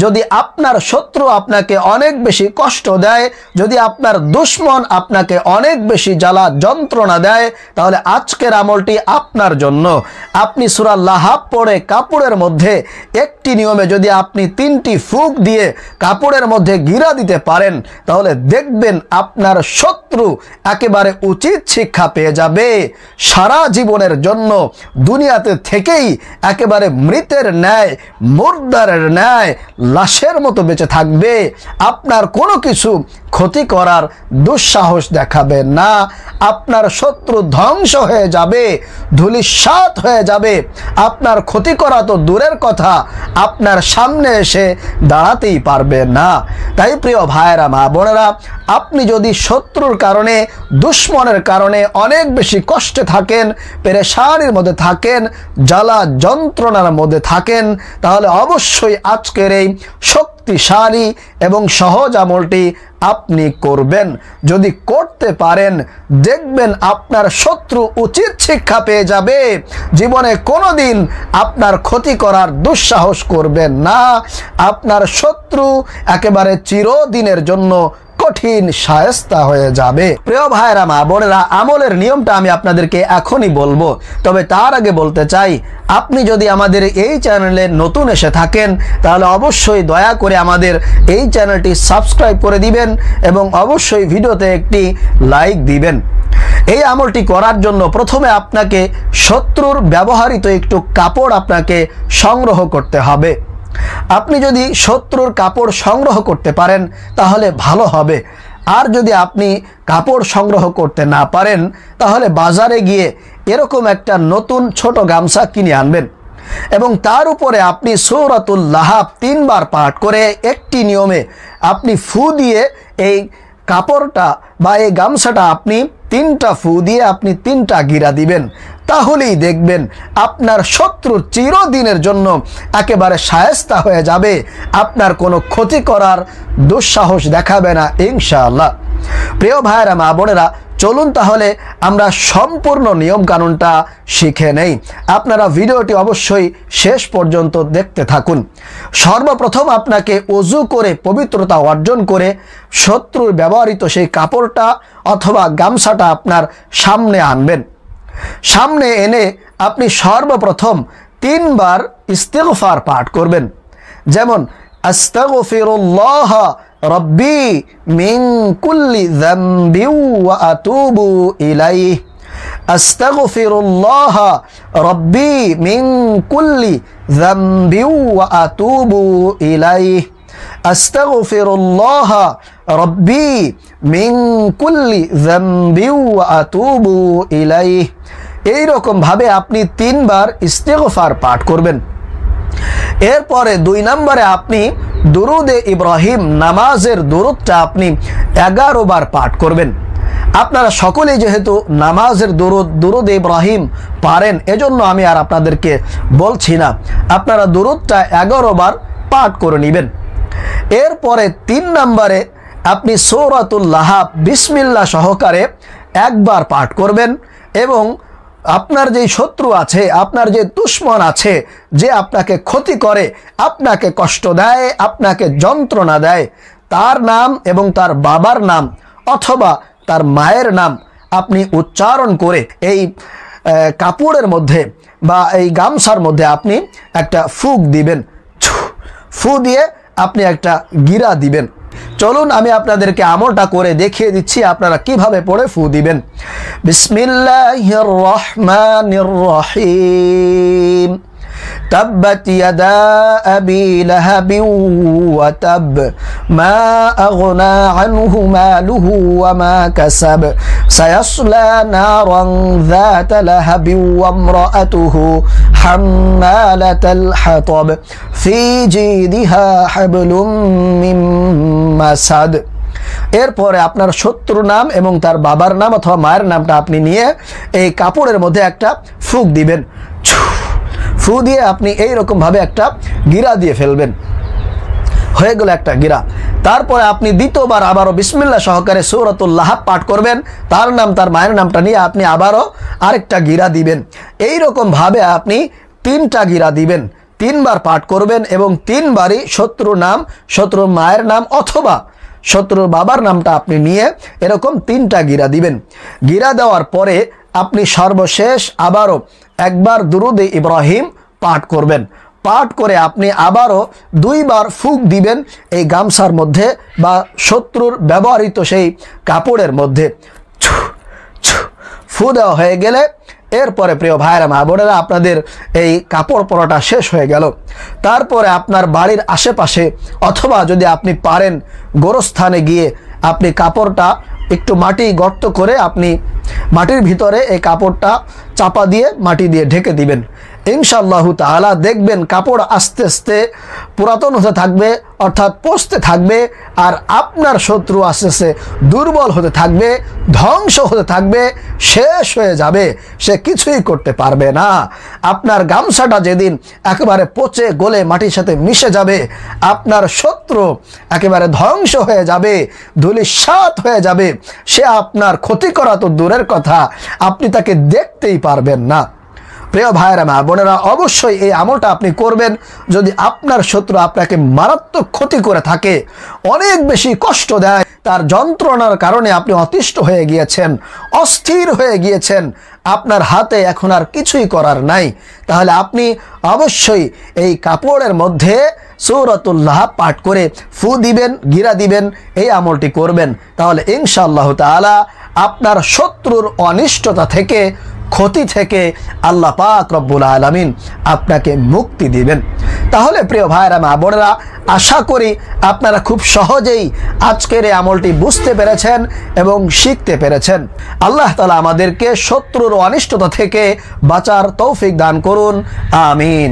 যদি আপনার শত্রু আপনাকে অনেক বেশি কষ্ট দেয়, যদি আপনার দুশমন আপনাকে অনেক বেশি জ্বালা যন্ত্রণা দেয়, তাহলে আজকের আমলটি আপনার জন্য। আপনি সূরা লাহাব পড়ে কাপড়ের মধ্যে একটি নিয়মে যদি আপনি 3টি ফুঁক দিয়ে কাপড়ের মধ্যে গিরা দিতে পারেন, তাহলে দেখবেন আপনার শত্রু একেবারে উচিত শিক্ষা পেয়ে যাবে। সারা জীবনের জন্য দুনিয়াতে থেকেই একেবারে মৃতের ন্যায়, মুর্দারের ন্যায়, লাশের মতো বেঁচে থাকবে। আপনার কোনো কিছু ক্ষতি করার দুঃসাহস দেখাবে না। আপনার শত্রু ধ্বংস হয়ে যাবে, ধূলিসাৎ হয়ে যাবে। আপনার ক্ষতি করা তো দূরের কথা, আপনার সামনে এসে দাঁড়াতেই পারবে না। তাই প্রিয় ভাইয়েরা, মা বোনেরা, আপনি যদি শত্রুর কারণে, দুশমনের কারণে অনেক বেশি কষ্টে থাকেন, পেরেশানির মধ্যে থাকেন, জ্বালা যন্ত্রণার মধ্যে থাকেন, তাহলে অবশ্যই আজকের এই শক্তিশালী এবং সহজ আমলটি আপনি করবেন। যদি করতে পারেন, দেখবেন আপনার শত্রু উচিত শিক্ষা পেয়ে যাবে। জীবনে কোনোদিন আপনার ক্ষতি করার দুঃসাহস করবেন না। আপনার শত্রু একেবারে চিরদিনের জন্য কঠিন শায়েস্তা হয়ে যাবে। প্রিয় ভাইরা, মা বোনেরা, আমলের নিয়মটা আমি আপনাদেরকে এখনই বলবো, তবে তার আগে বলতে চাই, আপনি যদি আমাদের এই চ্যানেলে নতুন এসে থাকেন, তাহলে অবশ্যই দয়া করে আমাদের এই চ্যানেলটি সাবস্ক্রাইব করে দিবেন এবং অবশ্যই ভিডিওতে একটি লাইক দিবেন। এই আমলটি করার জন্য প্রথমে আপনাকে শত্রুর ব্যবহৃত একটু কাপড় আপনাকে সংগ্রহ করতে হবে। আপনি যদি শত্রুর কাপড় সংগ্রহ করতে পারেন তাহলে ভালো হবে। আর যদি আপনি কাপড় সংগ্রহ করতে না পারেন, তাহলে বাজারে গিয়ে এরকম একটা নতুন ছোট গামছা কিনে আনবেন এবং তার উপরে আপনি সূরাতুল লাহাব 3 বার পাঠ করে একটি নিয়মে আপনি ফু দিয়ে এই কাপড়টা বা এই গামছাটা আপনি 3টা ফু দিয়ে আপনি 3টা গিরা দিবেন। তাহলেই দেখবেন আপনার শত্রু চিরদিনের জন্য একেবারে শায়েস্তা হয়ে যাবে। আপনার কোনো ক্ষতি করার দুঃসাহস দেখাবে না ইনশাআল্লাহ। প্রিয় ভাইয়েরা, মা বোনেরা, চলুন তাহলে আমরা সম্পূর্ণ নিয়ম কানুনটা শিখে নেই। আপনারা ভিডিওটি অবশ্যই শেষ পর্যন্ত দেখতে থাকুন। সর্বপ্রথম আপনাকে ওযু করে পবিত্রতা অর্জন করে শত্রুর ব্যবহৃত সেই কাপড়টা অথবা গামছাটা আপনার সামনে আনবেন। সামনে এনে আপনি সর্বপ্রথম 3 বার ইস্তিগফার পাঠ করবেন, যেমন আস্তাগফিরুল্লাহ রব্বি মিন কুল্লি যামবি ওয়া আতুবু ইলাইহি, আস্তাগফিরুল্লাহ রব্বি মিন কুল্লি যামবি ওয়া আতুবু ইলাইহি, আস্তাগফিরুল্লাহ রব্বি মিন কুল্লি যামবি ওয়া আতুবু ইলাইহি। এইরকম ভাবে আপনি 3 বার ইস্তিগফার পাঠ করবেন। এরপরে 2 নম্বরে আপনি দুরুদে ইব্রাহিম, নামাজের দুরুদটা আপনি 11 বার পাঠ করবেন। আপনারা সকলেই যেহেতু নামাজের দুরুদ ইব্রাহিম পারেন, এজন্য আমি আর আপনাদেরকে বলছি না, আপনারা দুরুদটা 11 বার পাঠ করে নেবেন। এরপরে 3 নম্বরে আপনি সূরাতুল লাহাব বিসমিল্লাহ সহকারে 1 বার পাঠ করবেন এবং আপনার যে শত্রু আছে, আপনার যে দুশমন আছে, যে আপনাকে ক্ষতি করে, আপনাকে কষ্ট দেয়, আপনাকে যন্ত্রণা দেয়, তার নাম এবং তার বাবার নাম অথবা তার মায়ের নাম আপনি উচ্চারণ করে এই কাপড়ের মধ্যে বা এই গামছার মধ্যে আপনি একটা ফুঁক দিবেন। ফু দিয়ে আপনি একটা গিরা দিবেন। চলুন আমি আপনাদেরকে আমলটা করে দেখিয়ে দিচ্ছি আপনারা কিভাবে পড়ে ফু দিবেন। বিসমিল্লাহির রহমানির রহিম। تبت يدا أبي لهب وتب ما أغنى عنه ماله وما كسب سيصلى نارا ذات لهب وامرأته حمالة الحطب في جيدها حبل من مسد। এরপরে আপনার শত্রু নাম এবং তার বাবার নাম অথবা মায়ের নামটা আপনি নিয়ে এই কাপড়ের মধ্যে একটা ফুঁক দিবেন। ফু দিয়ে আপনি এই রকম ভাবে একটা গিরা দিয়ে ফেলবেন। হয়ে গেল একটা গিরা। তারপরে আপনি দ্বিতীয়বার আবারও বিসমিল্লাহ সহকারে সূরাতুল লাহাব পাঠ করবেন। তার নাম, তার মায়ের নামটা নিয়ে আপনি আবারও আরেকটা গিরা দিবেন। এই রকম ভাবে আপনি 3টা গিরা দিবেন। 3 বার পাঠ করবেন এবং 3 বারই শত্রুর নাম, শত্রুর মায়ের নাম অথবা শত্রুর বাবার নামটা আপনি নিয়ে এরকম 3টা গিরা দিবেন। গিরা দেওয়ার পরে আপনি সর্বশেষ আবারও একবার দুরুদে ইব্রাহিম পাঠ করবেন। পাঠ করে আপনি আবারও 2 বার ফুঁক দিবেন এই গামছার মধ্যে বা শত্রুর ব্যবহৃত সেই কাপড়ের মধ্যে। ফু দেওয়া হয়ে গেলে এরপরে প্রিয় ভাইরা মা বোনেরা, আপনাদের এই কাপড় পরাটা শেষ হয়ে গেল। তারপরে আপনার বাড়ির আশেপাশে অথবা যদি আপনি পারেন গোরস্থানে গিয়ে আপনি কাপড়টা একটু মাটি গর্ত করে আপনি মাটির ভিতরে এই কাপড়টা চাপা দিয়ে মাটি দিয়ে ঢেকে দিবেন। ইনশাআল্লাহু তাআলা দেখবেন কাপড় আস্তে আস্তে পুরাতন হতে থাকবে, অর্থাৎ পচতে থাকবে, আর আপনার শত্রু আস্তে আস্তে দুর্বল হতে থাকবে, ধ্বংস হতে থাকবে, শেষ হয়ে যাবে, সে কিছুই করতে পারবে না। আপনার গামছাটা যেদিন একেবারে পচে গলে মাটির সাথে মিশে যাবে, আপনার শত্রু একেবারে ধ্বংস হয়ে যাবে, ধূলিসাৎ হয়ে যাবে, সে আপনার ক্ষতি করা তো দূরের কথা, আপনি তাকে দেখতেই পারবেন না। প্রিয় ভাইরা মা বোনেরা, অবশ্যই এই আমলটা আপনি করবেন যদি আপনার শত্রু আপনাকে মারাত্মক ক্ষতি করে থাকে, অনেক বেশি কষ্ট দেয়, তার যন্ত্রণার কারণে আপনি অতিষ্ঠ হয়ে গিয়েছেন, অস্থির হয়ে গিয়েছেন, আপনার হাতে এখন আর কিছুই করার নাই, তাহলে আপনি অবশ্যই এই কাপড়ের মধ্যে সূরাতুল্লাহ পাঠ করে ফু দিবেন, গিরা দিবেন, এই আমলটি করবেন। তাহলে ইনশাআল্লাহ তাআলা আপনার শত্রুর অনিষ্টতা থেকে, ক্ষতি থেকে আল্লাহ পাক রব্বুল আলামিন আপনাকে মুক্তি দিবেন। তাহলে প্রিয় ভাইরা মা বোনেরা, আশা করি আপনারা খুব সহজেই আজকের এই আমলটি বুঝতে পেরেছেন এবং শিখতে পেরেছেন। আল্লাহ তাআলা আমাদেরকে শত্রুর অনিষ্টতা থেকে বাঁচার তৌফিক দান করুন, আমিন।